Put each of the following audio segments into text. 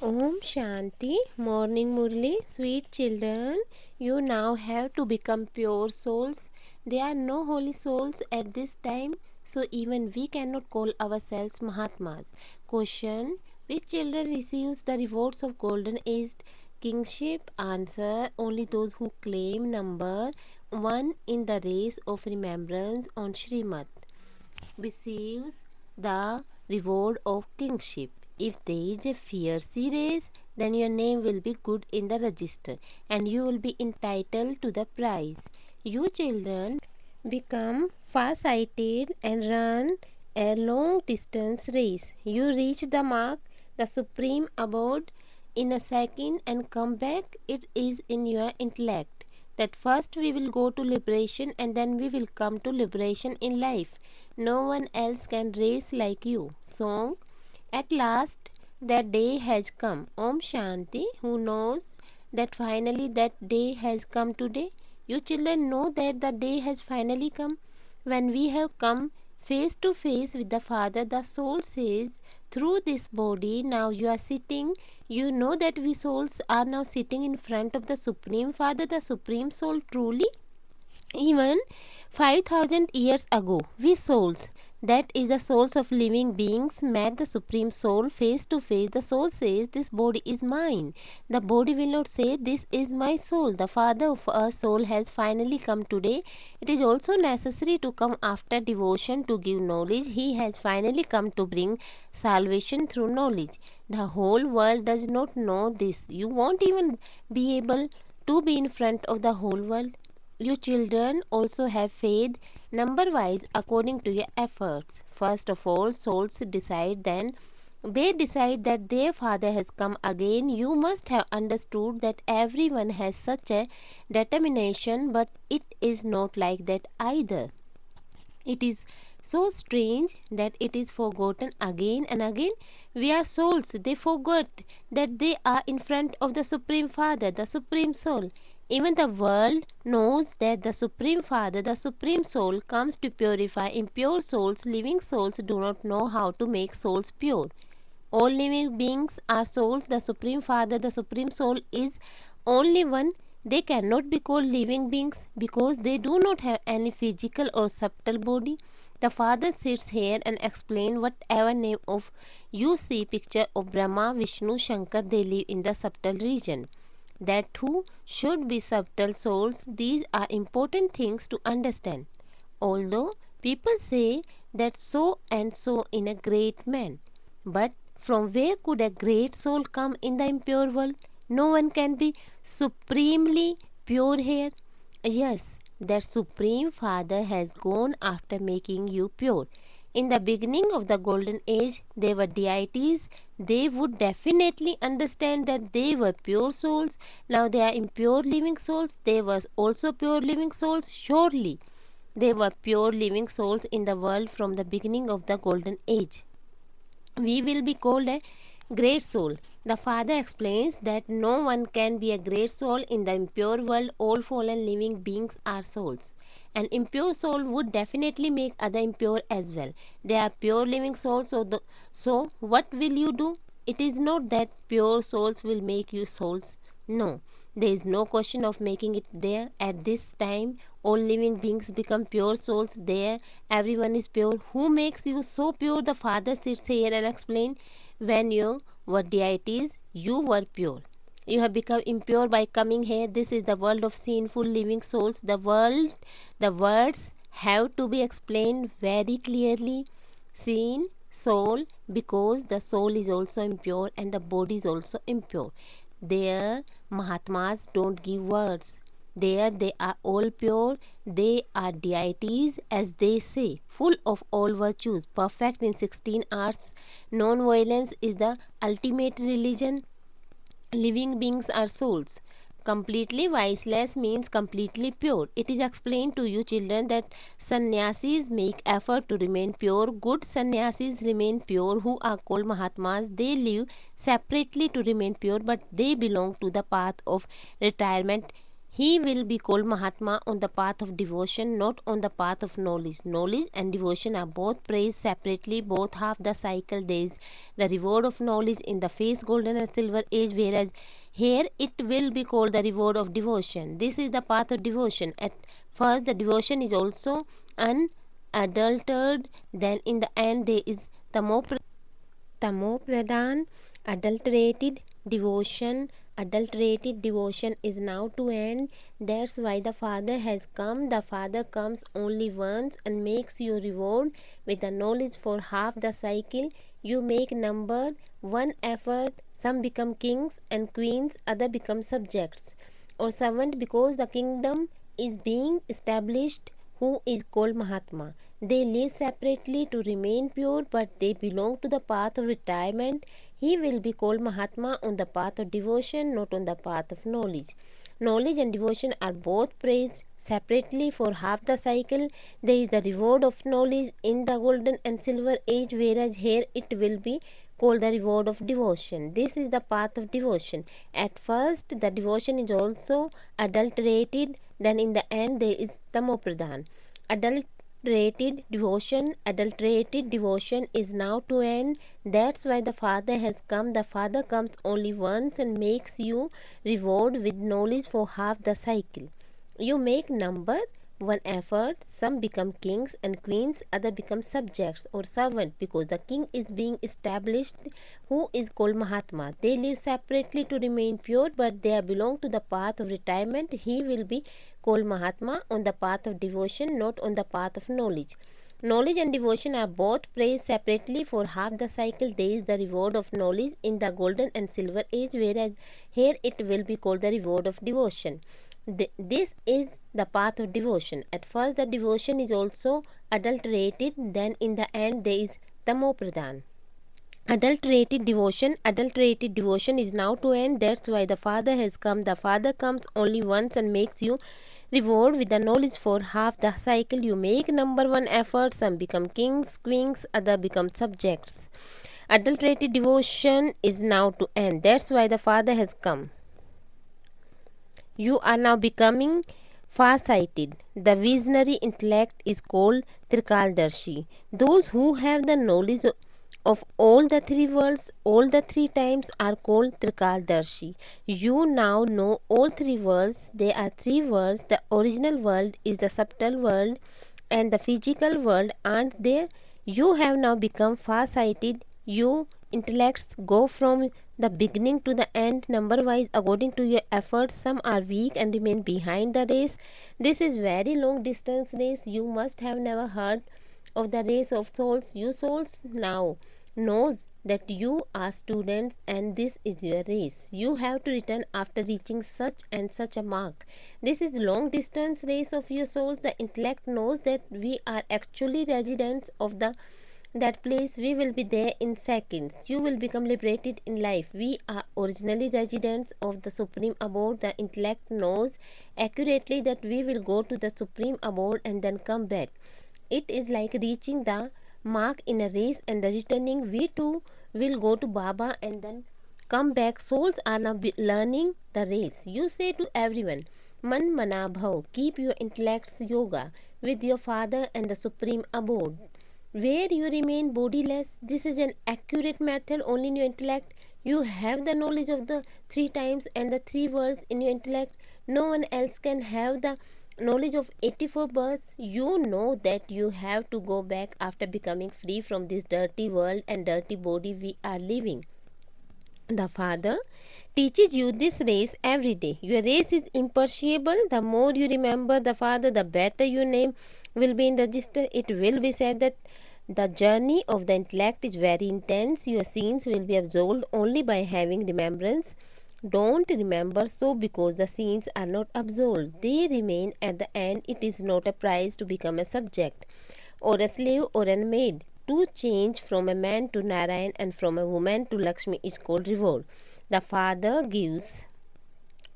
Om Shanti, morning Murli, sweet children, you now have to become pure souls. There are no holy souls at this time, so even we cannot call ourselves Mahatmas. Question: which children receives the rewards of golden aged kingship? Answer: only those who claim number 1 in the race of remembrance on Srimad receives the reward of kingship. If there is a fierce race, then your name will be good in the register and you will be entitled to the prize. You children become far-sighted and run a long distance race. You reach the mark, the supreme abode, in a second and come back. It is in your intellect that first we will go to liberation and then we will come to liberation in life. No one else can race like you. Song: at last that day has come. Om Shanti. Who knows that finally that day has come today? You children know that the day has finally come. When we have come face to face with the Father, the soul says, through this body, now you are sitting. You know that we souls are now sitting in front of the Supreme Father, the Supreme Soul, truly. Even 5000 years ago, we souls, that is the souls of living beings, met the Supreme Soul face to face. The soul says, this body is mine. The body will not say, this is my soul. The Father of our soul has finally come today. It is also necessary to come after devotion to give knowledge. He has finally come to bring salvation through knowledge. The whole world does not know this. You won't even be able to be in front of the whole world. You children also have faith number wise according to your efforts. First of all, souls decide, then they decide that their father has come again. You must have understood that everyone has such a determination, but it is not like that either. It is so strange that it is forgotten again and again. We are souls. They forgot that they are in front of the Supreme Father, the Supreme Soul. Even the world knows that the Supreme Father, the Supreme Soul, comes to purify impure souls. Living souls do not know how to make souls pure. All living beings are souls. The Supreme Father, the Supreme Soul, is only one. They cannot be called living beings because they do not have any physical or subtle body. The Father sits here and explains whatever name of you see picture of Brahma, Vishnu, Shankar, they live in the subtle region. That who should be subtle souls, these are important things to understand. Although people say that so and so in a great man, but from where could a great soul come in the impure world? No one can be supremely pure here. Yes, that Supreme Father has gone after making you pure. In the beginning of the Golden Age, they were deities. They would definitely understand that they were pure souls. Now they are impure living souls. They were also pure living souls, surely. They were pure living souls in the world from the beginning of the Golden Age. We will be called a great soul. The Father explains that no one can be a great soul in the impure world. All fallen living beings are souls. An impure soul would definitely make other impure as well. They are pure living souls, so what will you do? It is not that pure souls will make you souls. No, there is no question of making it there. At this time, all living beings become pure souls there. Everyone is pure. Who makes you so pure? The Father sits here and explains, when you were deities, you were pure. You have become impure by coming here. This is the world of sinful living souls. The words have to be explained very clearly. Sin, soul, because the soul is also impure and the body is also impure. There, Mahatmas don't give words. There they are all pure. They are deities, as they say, full of all virtues, perfect in 16 arts. Non-violence is the ultimate religion. Living beings are souls. Completely viceless means completely pure. It is explained to you children that sannyasis make effort to remain pure. Good sannyasis remain pure who are called Mahatmas. They live separately to remain pure, but they belong to the path of retirement. He will be called Mahatma on the path of devotion, not on the path of knowledge. Knowledge and devotion are both praised separately, both have the cycle. There is the reward of knowledge in the face golden and silver age, whereas here it will be called the reward of devotion. This is the path of devotion. At first, the devotion is also unadulterated, then in the end, there is Tamopradhan, adulterated devotion. Adulterated devotion is now to end. That's why the Father has come. The Father comes only once and makes you reward with the knowledge for half the cycle. You make number, one effort. Some become kings and queens, other become subjects or servant because the kingdom is being established, who is called Mahatma. They live separately to remain pure, but they belong to the path of retirement. He will be called Mahatma on the path of devotion, not on the path of knowledge. Knowledge and devotion are both praised separately for half the cycle. There is the reward of knowledge in the golden and silver age, whereas here it will be called the reward of devotion. This is the path of devotion. At first, the devotion is also adulterated, then in the end, there is tamopradhan. Adulterated devotion is now to end. That's why the Father has come. The Father comes only once and makes you reward with knowledge for half the cycle. You make number, one effort. Some become kings and queens, other become subjects or servant because the king is being established, who is called Mahatma. They live separately to remain pure, but they belong to the path of retirement. He will be called Mahatma on the path of devotion, not on the path of knowledge. Knowledge and devotion are both praised separately for half the cycle. There is the reward of knowledge in the golden and silver age, whereas here it will be called the reward of devotion. This is the path of devotion. At first, the devotion is also adulterated, then in the end, there is tamopradhan. Adulterated devotion is now to end. That's why the Father has come. The Father comes only once and makes you reward with the knowledge for half the cycle. You make number one effort. Some become kings, queens, other become subjects. Adulterated devotion is now to end. That's why the Father has come. You are now becoming far-sighted. The visionary intellect is called Trikaldarshi. Those who have the knowledge of all the three worlds, all the three times, are called Trikaldarshi. You now know all three worlds. There are three worlds. The original world is the subtle world, and the physical world aren't there. You have now become far-sighted. You intellects go from the beginning to the end number wise according to your efforts. Some are weak and remain behind the race. This is very long distance race. You must have never heard of the race of souls. You souls now knows that you are students and this is your race. You have to return after reaching such and such a mark. This is long distance race of your souls. The intellect knows that we are actually residents of that place. We will be there in seconds. You will become liberated in life. We are originally residents of the supreme abode. The intellect knows accurately that we will go to the supreme abode and then come back. It is like reaching the mark in a race and the returning. We too will go to Baba and then come back. Souls are now learning the race. You say to everyone, Man Mana Bhav, keep your intellect's yoga with your Father and the supreme abode, where you remain bodiless. This is an accurate method only in your intellect. You have the knowledge of the three times and the three worlds in your intellect. No one else can have the knowledge of 84 births. You know that you have to go back after becoming free from this dirty world and dirty body we are living. The Father teaches you this race every day. Your race is imperishable. The more you remember the Father, the better your name will be in register. It will be said that the journey of the intellect is very intense. Your sins will be absolved only by having remembrance. Don't remember so because the sins are not absolved. They remain at the end. It is not a prize to become a subject or a slave or a maid. To change from a man to Narayan and from a woman to Lakshmi is called reward. The Father gives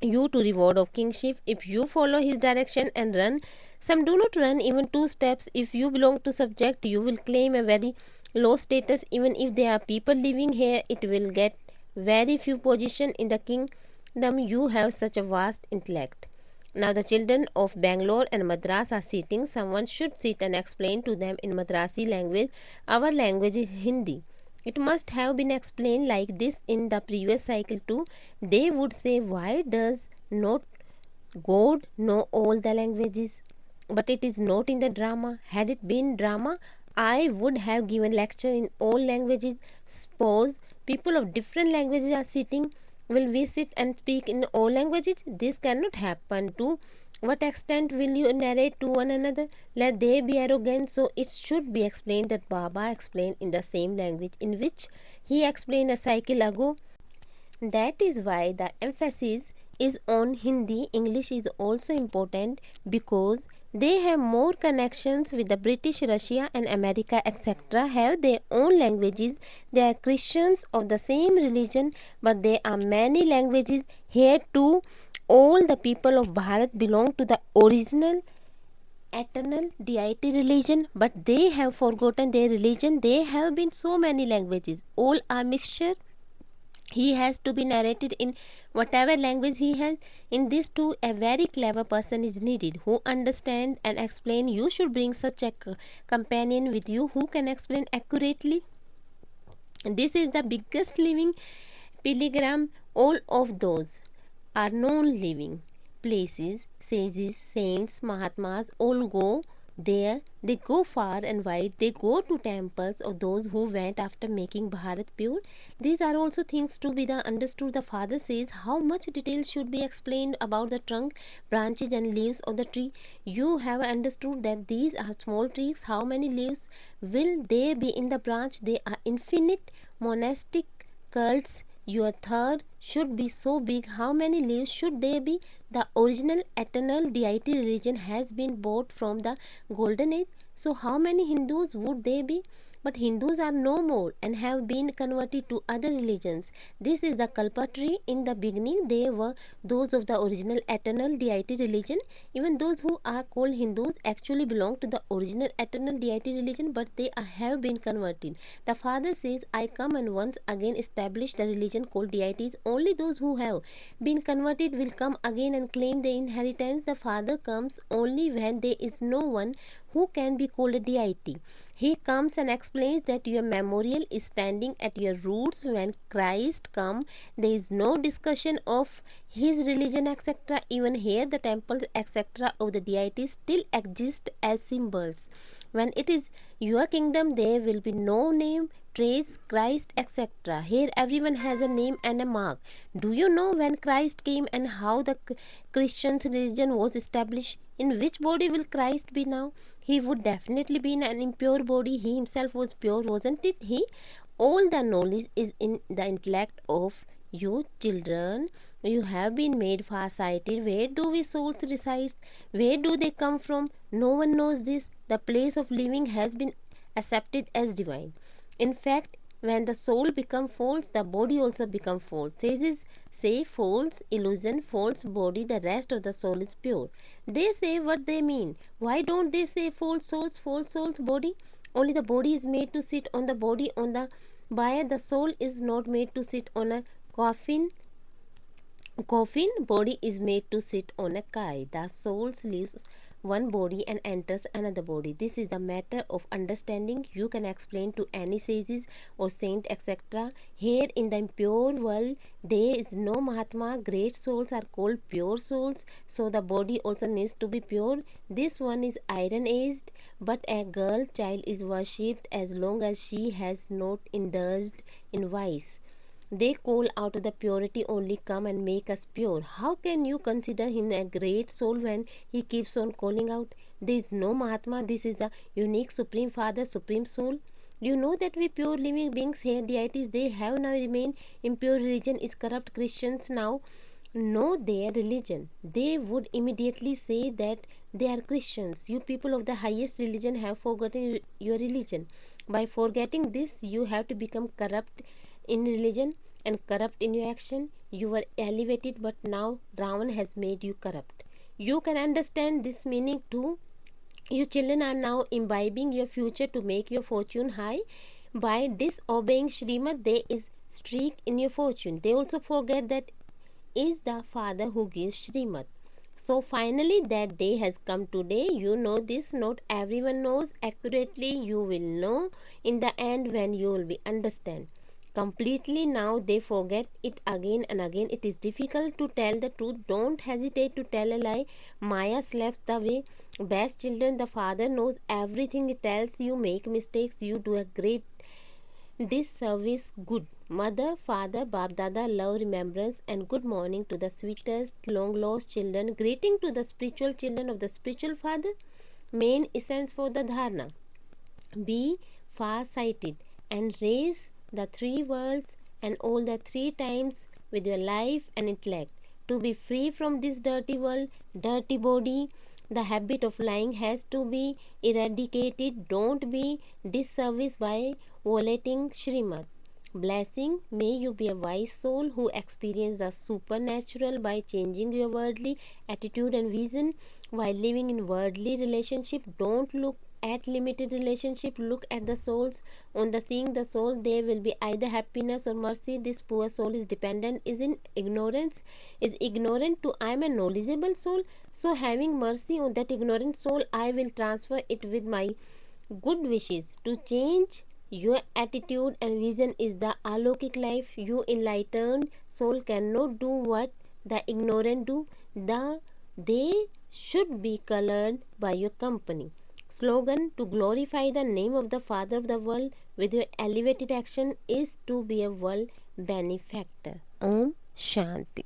you to reward of kingship if you follow his direction and run. Some do not run even 2 steps. If you belong to subject, you will claim a very low status. Even if there are people living here, it will get very few position in the kingdom. You have such a vast intellect. Now the children of Bangalore and Madras are sitting. Someone should sit and explain to them in Madrasi language. Our language is Hindi. It must have been explained like this in the previous cycle too. They would say, why does not God know all the languages? But it is not in the drama. Had it been drama, I would have given lecture in all languages. Suppose people of different languages are sitting. Will we sit and speak in all languages? This cannot happen. To what extent will you narrate to one another? Let they be arrogant. So it should be explained that Baba explained in the same language in which he explained a cycle ago. That is why the emphasis is on Hindi. English is also important because they have more connections with the British, Russia and America etc. have their own languages. They are Christians of the same religion, but there are many languages here too. All the people of Bharat belong to the original eternal deity religion, but they have forgotten their religion. There have been so many languages. All are mixture. He has to be narrated in whatever language he has. In this too, a very clever person is needed who understand and explain. You should bring such a companion with you who can explain accurately. This is the biggest living pilgrim. All of those are known living places. Sages, saints, mahatmas all go there. They go far and wide. They go to temples of those who went after making Bharat pure. These are also things to be understood. The father says how much details should be explained about the trunk, branches and leaves of the tree. You have understood that these are small trees. How many leaves will there be in the branch? They are infinite monastic cults. Your third should be so big. How many leaves should there be? The original eternal deity religion has been bought from the golden age. So how many Hindus would there be? But Hindus are no more and have been converted to other religions. This is the culprit. In the beginning they were those of the original eternal deity religion. Even those who are called Hindus actually belong to the original eternal deity religion, but they have been converted. The father says, I come and once again establish the religion called deities. Only those who have been converted will come again and claim their inheritance. The father comes only when there is no one who can be called a deity. He comes and explains that your memorial is standing at your roots. When Christ comes, there is no discussion of his religion etc. Even here the temples etc. of the deities still exist as symbols. When it is your kingdom, there will be no name, trace, Christ etc. Here everyone has a name and a mark. Do you know when Christ came and how the Christian religion was established? In which body will Christ be now? He would definitely be in an impure body. He himself was pure, wasn't it? He all the knowledge is in the intellect of you children. You have been made far-sighted. Where do we souls reside? Where do they come from? No one knows this. The place of living has been accepted as divine. In fact, when the soul becomes false, the body also becomes false. Sages say false illusion, false body, the rest of the soul is pure. They say what they mean. Why don't they say false souls body? Only the body is made to sit on the body on the bier. The soul is not made to sit on a coffin. Body is made to sit on a kite. The soul leaves one body and enters another body. This is the matter of understanding. You can explain to any sages or saint etc. Here in the impure world there is no Mahatma. Great souls are called pure souls, so the body also needs to be pure. This one is iron aged, but a girl child is worshipped as long as she has not indulged in vice. They call out of the purity only come and make us pure. How can you consider him a great soul when he keeps on calling out? There is no Mahatma. This is the unique Supreme Father, Supreme Soul. You know that we pure living beings here, deities, they have now remained impure. Religion is corrupt. Christians now know their religion. They would immediately say that they are Christians. You people of the highest religion have forgotten your religion. By forgetting this, you have to become corrupt in religion and corrupt in your action. You were elevated, but now Ravan has made you corrupt. You can understand this meaning too. You children are now imbibing your future to make your fortune high. By disobeying Srimad, there is streak in your fortune. They also forget that is the father who gives Srimad. So finally, that day has come today. You know this, not everyone knows accurately. You will know in the end when you will be understand completely. Now they forget it again and again. It is difficult to tell the truth. Don't hesitate to tell a lie. Maya slaps the way. Best children, the father knows everything. He tells you make mistakes. You do a great this service good. Mother, father, Bab Dada, love, remembrance, and good morning to the sweetest, long lost children. Greeting to the spiritual children of the spiritual father. Main essence for the dharna. Be far sighted and raise the three worlds and all the three times with your life and intellect. To be free from this dirty world, dirty body, the habit of lying has to be eradicated. Don't be disservice by violating Shrimad. Blessing, may you be a wise soul who experience the supernatural by changing your worldly attitude and vision while living in worldly relationship. Don't look at limited relationship, look at the souls. On the seeing the soul, there will be either happiness or mercy. This poor soul is dependent, is in ignorance, is ignorant to I am a knowledgeable soul. So having mercy on that ignorant soul, I will transfer it with my good wishes to change your attitude and vision is the alokik life. You enlightened soul cannot do what the ignorant do. They should be colored by your company. Slogan, to glorify the name of the Father of the world with your elevated action is to be a world benefactor. Om Shanti.